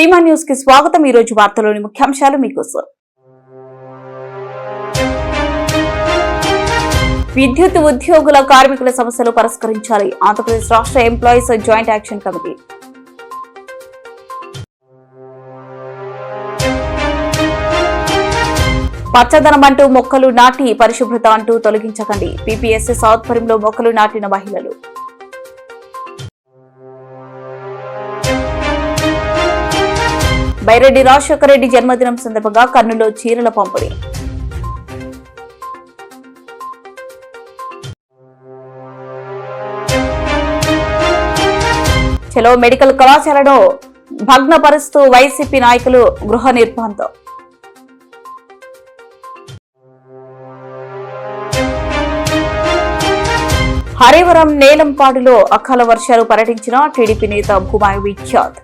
ధీమా న్యూస్ కి స్వాగతం. ఈ రోజు వార్తలోని ముఖ్యాంశాలు మీకోసం. విద్యుత్ ఉద్యోగుల కార్మికుల సమస్యలు పరిష్కరించాలి. ఆంధ్రప్రదేశ్ రాష్ట్ర ఎంప్లాయీస్ జాయింట్ యాక్షన్ కమిటీ. పచ్చదనం అంటూ మొక్కలు నాటి పరిశుభ్రత అంటూ తొలగించకండి. పీపీఎస్ఎస్ ఆధ్వర్యంలో మొక్కలు నాటిన మహిళలు. బైరెడ్డి రాజశేఖర రెడ్డి జన్మదినం సందర్భంగా కర్నూలులో చీరల పంపిణీ. చలో మెడికల్ కళాశాలను భగ్నపరుస్తూ వైసీపీ నాయకులు గృహ నిర్బంధం. హరివరం నేలంపాడులో అకాల వర్షాలు పర్యటించిన టీడీపీ నేత భూమాయి విఖ్యాత్.